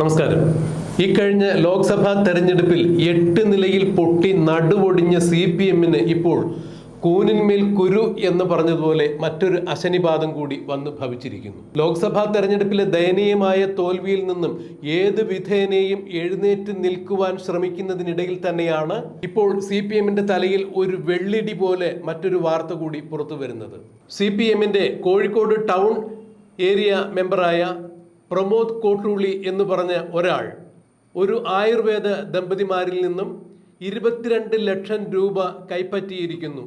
നമസ്കാരം. ഇക്കഴിഞ്ഞ ലോക്സഭാ തെരഞ്ഞെടുപ്പിൽ 8 നിലയിൽ പൊട്ടി നടുവൊടിഞ്ഞ CPM-ന് ഇപ്പോൾ കൂനിന്മേൽ കുരു എന്ന് പറഞ്ഞതുപോലെ മറ്റൊരു അശനിപാതം കൂടി വന്നു ഭവിച്ചിരിക്കുന്നു. ലോക്സഭാ തെരഞ്ഞെടുപ്പിലെ ദയനീയമായ തോൽവിയിൽ നിന്നും ഏത് വിധേനയും എഴുന്നേറ്റ് നിൽക്കുവാൻ ശ്രമിക്കുന്നതിനിടയിൽ തന്നെയാണ് ഇപ്പോൾ CPM-ന്റെ തലയിൽ ഒരു വെള്ളിടി പോലെ മറ്റൊരു വാർത്ത കൂടി പുറത്തു വരുന്നത്. CPM-ന്റെ കോഴിക്കോട് ടൗൺ ഏരിയ മെമ്പറായ പ്രമോദ് കോട്ടൂളി എന്ന് പറഞ്ഞ ഒരാൾ ഒരു ആയുർവേദ ദമ്പതിമാരിൽ നിന്നും 22 ലക്ഷം രൂപ കൈപ്പറ്റിയിരിക്കുന്നു.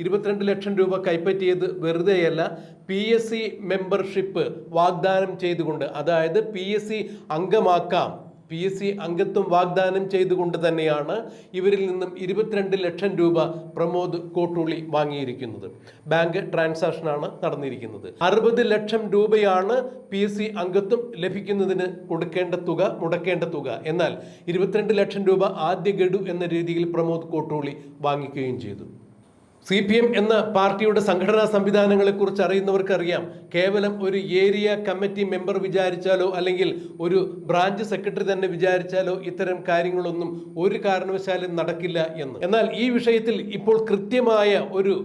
22 ലക്ഷം രൂപ കൈപ്പറ്റിയത് വെറുതെയല്ല, PSC മെമ്പർഷിപ്പ് വാഗ്ദാനം ചെയ്തുകൊണ്ട്, അതായത് PSC അംഗമാക്കാം, PSC അംഗത്വം വാഗ്ദാനം ചെയ്തുകൊണ്ട് തന്നെയാണ് ഇവരിൽ നിന്നും 22 ലക്ഷം രൂപ പ്രമോദ് കോട്ടൂളി വാങ്ങിയിരിക്കുന്നത്. ബാങ്ക് ട്രാൻസാക്ഷനാണ് നടന്നിരിക്കുന്നത്. 60 ലക്ഷം രൂപയാണ് PSC അംഗത്വം ലഭിക്കുന്നതിന് മുടക്കേണ്ട തുക. എന്നാൽ 22 ലക്ഷം രൂപ ആദ്യ ഗഡു എന്ന രീതിയിൽ പ്രമോദ് കോട്ടൂളി വാങ്ങിക്കുകയും ചെയ്തു. CPM എന്ന പാർട്ടിയുടെ സംഘടനാ സംവിധാനങ്ങളെക്കുറിച്ച് അറിയുന്നവർക്കറിയാം, കേവലം ഒരു ഏരിയ കമ്മിറ്റി മെമ്പർ വിചാരിച്ചാലോ അല്ലെങ്കിൽ ഒരു ബ്രാഞ്ച് സെക്രട്ടറി തന്നെ വിചാരിച്ചാലോ ഇത്തരം കാര്യങ്ങളൊന്നും ഒരു കാരണവശാലും നടക്കില്ല എന്ന്. എന്നാൽ ഈ വിഷയത്തിൽ ഇപ്പോൾ കൃത്യമായ ഒരു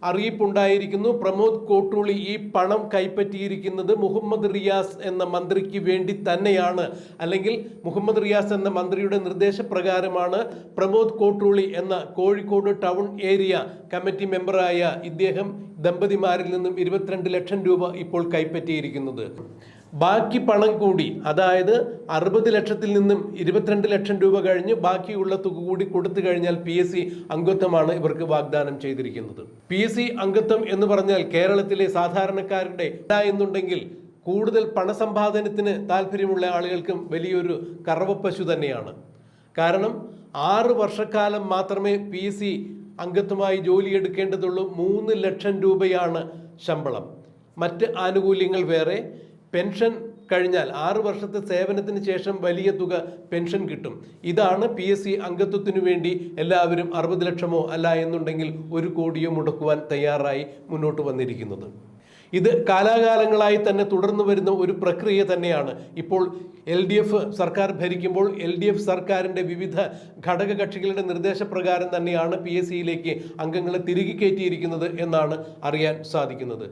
അറിയിപ്പുണ്ടായിരിക്കുന്നു. പ്രമോദ് കോട്ടൂളി ഈ പണം കൈപ്പറ്റിയിരിക്കുന്നത് മുഹമ്മദ് റിയാസ് എന്ന മന്ത്രിക്ക് വേണ്ടി തന്നെയാണ്, അല്ലെങ്കിൽ മുഹമ്മദ് റിയാസ് എന്ന മന്ത്രിയുടെ നിർദ്ദേശപ്രകാരമാണ് പ്രമോദ് കോട്ടൂളി എന്ന കോഴിക്കോട് ടൗൺ ഏരിയ കമ്മിറ്റി മെമ്പറായ ഇദ്ദേഹം ദമ്പതിമാരിൽ നിന്നും 22 ലക്ഷം രൂപ ഇപ്പോൾ കൈപ്പറ്റിയിരിക്കുന്നത്. ബാക്കി പണം കൂടി, അതായത് 60 ലക്ഷത്തിൽ നിന്നും 22 ലക്ഷം രൂപ കഴിഞ്ഞ് ബാക്കിയുള്ള തുക കൂടി കൊടുത്തു കഴിഞ്ഞാൽ PSC അംഗത്വമാണ് ഇവർക്ക് വാഗ്ദാനം ചെയ്തിരിക്കുന്നത്. PSC അംഗത്വം എന്ന് പറഞ്ഞാൽ കേരളത്തിലെ സാധാരണക്കാരുടെ എന്നുണ്ടെങ്കിൽ കൂടുതൽ പണസമ്പാദനത്തിന് താല്പര്യമുള്ള ആളുകൾക്കും വലിയൊരു കറവപ്പശു തന്നെയാണ്. കാരണം 6 വർഷക്കാലം മാത്രമേ PSC അംഗത്വമായി ജോലിയെടുക്കേണ്ടതുള്ളൂ. 3 ലക്ഷം രൂപയാണ് ശമ്പളം, മറ്റ് ആനുകൂല്യങ്ങൾ വേറെ. പെൻഷൻ കഴിഞ്ഞാൽ 6 വർഷത്തെ സേവനത്തിന് ശേഷം വലിയ തുക പെൻഷൻ കിട്ടും. ഇതാണ് PSC അംഗത്വത്തിനു വേണ്ടി എല്ലാവരും 60 ലക്ഷമോ അല്ല എന്നുണ്ടെങ്കിൽ 1 കോടിയോ മുടക്കുവാൻ തയ്യാറായി മുന്നോട്ട് വന്നിരിക്കുന്നത്. ഇത് കാലാകാലങ്ങളായി തന്നെ തുടർന്നു വരുന്ന ഒരു പ്രക്രിയ തന്നെയാണ്. ഇപ്പോൾ LDF സർക്കാർ ഭരിക്കുമ്പോൾ LDF സർക്കാരിൻ്റെ വിവിധ ഘടക കക്ഷികളുടെ നിർദ്ദേശപ്രകാരം തന്നെയാണ് PSCയിലേക്ക് അംഗങ്ങളെ തിരികെ കയറ്റിയിരിക്കുന്നത് എന്നാണ് അറിയാൻ സാധിക്കുന്നത്.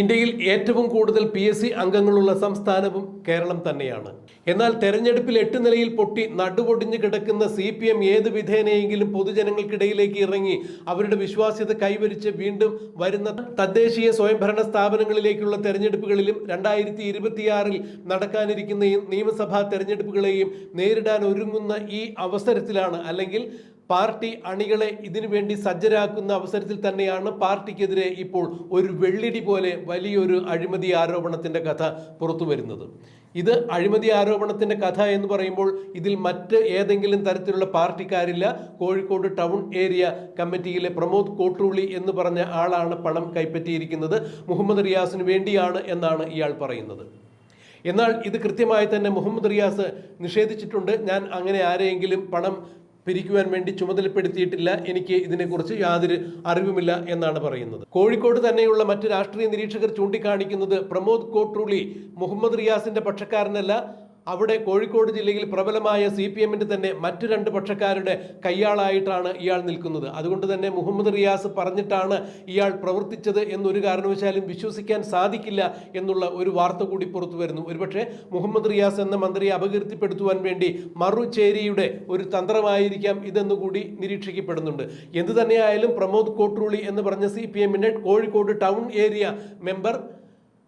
ഇന്ത്യയിൽ ഏറ്റവും കൂടുതൽ PSC അംഗങ്ങളുള്ള സംസ്ഥാനവും കേരളം തന്നെയാണ്. എന്നാൽ തെരഞ്ഞെടുപ്പിൽ 8 നിലയിൽ പൊട്ടി നടുവൊടിഞ്ഞു കിടക്കുന്ന CPM ഏത് വിധേനയെങ്കിലും പൊതുജനങ്ങൾക്കിടയിലേക്ക് ഇറങ്ങി അവരുടെ വിശ്വാസ്യത കൈവരിച്ച് വീണ്ടും വരുന്ന തദ്ദേശീയ സ്വയംഭരണ സ്ഥാപനങ്ങളിലേക്കുള്ള തെരഞ്ഞെടുപ്പുകളിലും 2026 നടക്കാനിരിക്കുന്ന നിയമസഭാ തെരഞ്ഞെടുപ്പുകളെയും നേരിടാൻ ഒരുങ്ങുന്ന ഈ അവസരത്തിലാണ്, അല്ലെങ്കിൽ പാർട്ടി അണികളെ ഇതിനു വേണ്ടി സജ്ജരാക്കുന്ന അവസരത്തിൽ തന്നെയാണ് പാർട്ടിക്കെതിരെ ഇപ്പോൾ ഒരു വെള്ളിടി പോലെ വലിയൊരു അഴിമതി ആരോപണത്തിൻ്റെ കഥ പുറത്തു വരുന്നത്. ഇത് അഴിമതി ആരോപണത്തിൻ്റെ കഥ എന്ന് പറയുമ്പോൾ ഇതിൽ മറ്റ് ഏതെങ്കിലും തരത്തിലുള്ള പാർട്ടിക്കാരില്ല. കോഴിക്കോട് ടൗൺ ഏരിയ കമ്മിറ്റിയിലെ പ്രമോദ് കോട്ടൂളി എന്ന് പറഞ്ഞ ആളാണ് പണം കൈപ്പറ്റിയിരിക്കുന്നത്. മുഹമ്മദ് റിയാസിന് വേണ്ടിയാണ് എന്നാണ് ഇയാൾ പറയുന്നത്. എന്നാൽ ഇത് കൃത്യമായി തന്നെ മുഹമ്മദ് റിയാസ് നിഷേധിച്ചിട്ടുണ്ട്. ഞാൻ അങ്ങനെ ആരെയെങ്കിലും പണം പിരിക്കുവാൻ വേണ്ടി ചുമതലപ്പെടുത്തിയിട്ടില്ല, എനിക്ക് ഇതിനെക്കുറിച്ച് യാതൊരു അറിവുമില്ല എന്നാണ് പറയുന്നത്. കോഴിക്കോട് തന്നെയുള്ള മറ്റ് രാഷ്ട്രീയ നിരീക്ഷകർ ചൂണ്ടിക്കാണിക്കുന്നത് പ്രമോദ് കോട്ടൂളി മുഹമ്മദ് റിയാസിന്റെ പക്ഷക്കാരനല്ല, അവിടെ കോഴിക്കോട് ജില്ലയിൽ പ്രബലമായ CPM-ന്റെ തന്നെ മറ്റു 2 പക്ഷക്കാരുടെ കയ്യാളായിട്ടാണ് ഇയാൾ നിൽക്കുന്നത്. അതുകൊണ്ട് തന്നെ മുഹമ്മദ് റിയാസ് പറഞ്ഞിട്ടാണ് ഇയാൾ പ്രവർത്തിച്ചത് എന്നൊരു കാരണവശാലും വിശ്വസിക്കാൻ സാധിക്കില്ല എന്നുള്ള ഒരു വാർത്ത കൂടി പുറത്തു വരുന്നു. ഒരുപക്ഷെ മുഹമ്മദ് റിയാസ് എന്ന മന്ത്രിയെ അപകീർത്തിപ്പെടുത്തുവാൻ വേണ്ടി മറുചേരിയുടെ ഒരു തന്ത്രമായിരിക്കാം ഇതെന്നുകൂടി നിരീക്ഷിക്കപ്പെടുന്നുണ്ട്. എന്തു തന്നെയായാലും പ്രമോദ് കോട്ടൂളി എന്ന് പറഞ്ഞ CPM-ന്റെ കോഴിക്കോട് ടൗൺ ഏരിയ മെമ്പർ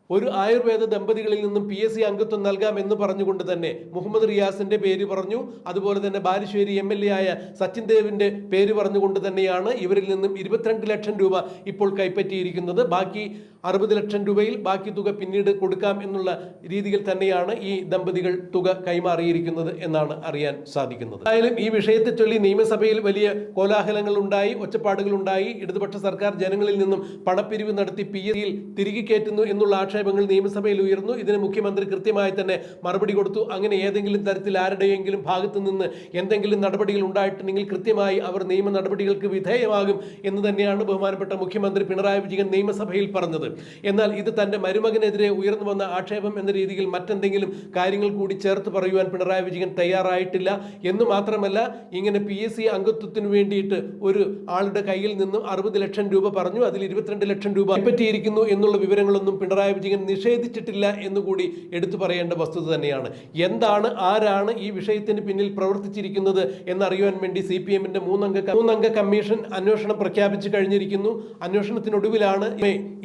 ഒരു ആയുർവേദ ദമ്പതികളിൽ നിന്നും PSC അംഗത്വം നൽകാം എന്ന് പറഞ്ഞുകൊണ്ട് തന്നെ മുഹമ്മദ് റിയാസിന്റെ പേര് പറഞ്ഞു. അതുപോലെ തന്നെ ബാലുശ്ശേരി MLA ആയ സച്ചിൻ ദേവിന്റെ പേര് പറഞ്ഞുകൊണ്ട് തന്നെയാണ് ഇവരിൽ നിന്നും 22 ലക്ഷം രൂപ ഇപ്പോൾ കൈപ്പറ്റിയിരിക്കുന്നത്. ബാക്കി 60 ലക്ഷം രൂപയിൽ ബാക്കി തുക പിന്നീട് കൊടുക്കാം എന്നുള്ള രീതിയിൽ തന്നെയാണ് ഈ ദമ്പതികൾ തുക കൈമാറിയിരിക്കുന്നത് എന്നാണ് അറിയാൻ സാധിക്കുന്നത്. എന്തായാലും ഈ വിഷയത്തെ ചൊല്ലി നിയമസഭയിൽ വലിയ കോലാഹലങ്ങൾ ഉണ്ടായി, ഒച്ചപ്പാടുകൾ ഉണ്ടായി. ഇടതുപക്ഷ സർക്കാർ ജനങ്ങളിൽ നിന്നും പണപ്പിരിവ് നടത്തി PSCയിൽ തിരികെ കയറ്റുന്നു എന്നുള്ള ആക്ഷേപങ്ങൾ നിയമസഭയിൽ ഉയർന്നു. ഇതിന് മുഖ്യമന്ത്രി കൃത്യമായി തന്നെ മറുപടി കൊടുത്തു. അങ്ങനെ ഏതെങ്കിലും തരത്തിൽ ആരുടെയെങ്കിലും ഭാഗത്തു നിന്ന് എന്തെങ്കിലും നടപടികൾ ഉണ്ടായിട്ടുണ്ടെങ്കിൽ കൃത്യമായി അവർ നിയമ നടപടികൾക്ക് വിധേയമാകും എന്ന് തന്നെയാണ് ബഹുമാനപ്പെട്ട മുഖ്യമന്ത്രി പിണറായി വിജയൻ നിയമസഭയിൽ പറഞ്ഞത്. എന്നാൽ ഇത് തന്റെ മരുമകനെതിരെ ഉയർന്നു വന്ന ആക്ഷേപം എന്ന രീതിയിൽ മറ്റെന്തെങ്കിലും കാര്യങ്ങൾ കൂടി ചേർത്ത് പറയുവാൻ പിണറായി വിജയൻ തയ്യാറായിട്ടില്ല എന്ന് മാത്രമല്ല, ഇങ്ങനെ PSC അംഗത്വത്തിന് വേണ്ടിയിട്ട് ഒരു ആളുടെ കയ്യിൽ നിന്നും 60 ലക്ഷം രൂപ പറഞ്ഞു, അതിൽ 22 ലക്ഷം രൂപ പറ്റിയിരിക്കുന്നു എന്നുള്ള വിവരങ്ങളൊന്നും പിണറായി വിജയൻ നിഷേധിച്ചിട്ടില്ല എന്നുകൂടി എടുത്തു പറയേണ്ട വസ്തുത തന്നെയാണ്. എന്താണ്, ആരാണ് ഈ വിഷയത്തിന് പിന്നിൽ പ്രവർത്തിച്ചിരിക്കുന്നത് എന്നറിയുവാൻ വേണ്ടി CPM-ന്റെ മൂന്നംഗ കമ്മീഷൻ അന്വേഷണം പ്രഖ്യാപിച്ചു കഴിഞ്ഞിരിക്കുന്നു. അന്വേഷണത്തിനൊടുവിലാണ്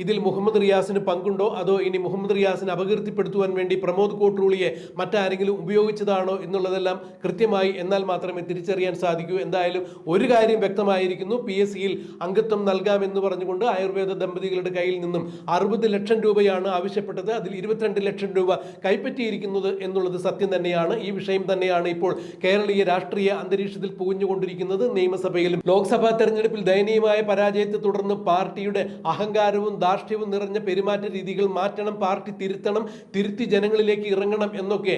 ഇതിൽ മുഹമ്മദ് റിയാസിന് പങ്കുണ്ടോ, അതോ ഇനി മുഹമ്മദ് റിയാസിനെ അപകീർത്തിപ്പെടുത്തുവാൻ വേണ്ടി പ്രമോദ് കോട്ടൂളിയെ മറ്റാരെങ്കിലും ഉപയോഗിച്ചതാണോ എന്നുള്ളതെല്ലാം കൃത്യമായി എന്നാൽ മാത്രമേ തിരിച്ചറിയാൻ സാധിക്കൂ. എന്തായാലും ഒരു കാര്യം വ്യക്തമായിരിക്കുന്നു, PSC-യിൽ അംഗത്വം നൽകാമെന്ന് പറഞ്ഞുകൊണ്ട് ആയുർവേദ ദമ്പതികളുടെ കയ്യിൽ നിന്നും 60 ലക്ഷം രൂപയാണ് ആവശ്യപ്പെട്ടത്. അതിൽ 22 ലക്ഷം രൂപ കൈപ്പറ്റിയിരിക്കുന്നത് എന്നുള്ളത് സത്യം തന്നെയാണ്. ഈ വിഷയം തന്നെയാണ് ഇപ്പോൾ കേരളീയ രാഷ്ട്രീയ അന്തരീക്ഷത്തിൽ പുകഞ്ഞുകൊണ്ടിരിക്കുന്നത്. നിയമസഭയിലും ലോക്സഭാ തെരഞ്ഞെടുപ്പിൽ ദയനീയമായ പരാജയത്തെ തുടർന്ന് പാർട്ടിയുടെ അഹങ്കാരവും ധാർഷ്ട്യവും നിറഞ്ഞ പെരുമാറ്റ രീതികൾ മാറ്റണം, പാർട്ടി തിരുത്തണം, തിരുത്തി ജനങ്ങളിലേക്ക് ഇറങ്ങണം എന്നൊക്കെ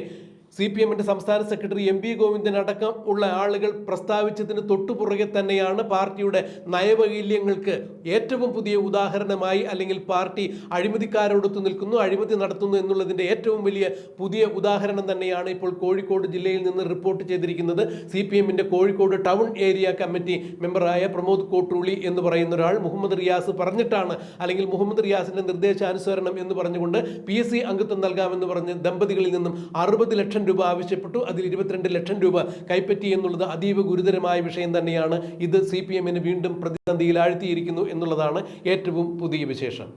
CPM-ന്റെ സംസ്ഥാന സെക്രട്ടറി MP ഗോവിന്ദൻ അടക്കം ഉള്ള ആളുകൾ പ്രസ്താവിച്ചതിന് തൊട്ടുപുറകെ തന്നെയാണ് പാർട്ടിയുടെ നയവൈകല്യങ്ങൾക്ക് ഏറ്റവും പുതിയ ഉദാഹരണമായി, അല്ലെങ്കിൽ പാർട്ടി അഴിമതിക്കാരോടൊത്ത് നിൽക്കുന്നു, അഴിമതി നടത്തുന്നു എന്നുള്ളതിൻ്റെ ഏറ്റവും വലിയ പുതിയ ഉദാഹരണം തന്നെയാണ് ഇപ്പോൾ കോഴിക്കോട് ജില്ലയിൽ നിന്ന് റിപ്പോർട്ട് ചെയ്തിരിക്കുന്നത്. CPM-ന്റെ കോഴിക്കോട് ടൗൺ ഏരിയ കമ്മിറ്റി മെമ്പറായ പ്രമോദ് കോട്ടൂളി എന്ന് പറയുന്ന ഒരാൾ മുഹമ്മദ് റിയാസ് പറഞ്ഞിട്ടാണ്, അല്ലെങ്കിൽ മുഹമ്മദ് റിയാസിന്റെ നിർദ്ദേശാനുസരണം എന്ന് പറഞ്ഞുകൊണ്ട് PSC അംഗത്വം നൽകാമെന്ന് പറഞ്ഞ് ദമ്പതികളിൽ നിന്നും 60 ലക്ഷം രൂപ ആവശ്യപ്പെട്ടു. അതിൽ 22 ലക്ഷം രൂപ കൈപ്പറ്റി എന്നുള്ളത് അതീവ ഗുരുതരമായ വിഷയം തന്നെയാണ്. ഇത് CPM-നെ വീണ്ടും പ്രതിസന്ധിയിൽ ആഴ്ത്തിയിരിക്കുന്നു എന്നുള്ളതാണ് ഏറ്റവും പുതിയ വിശേഷം.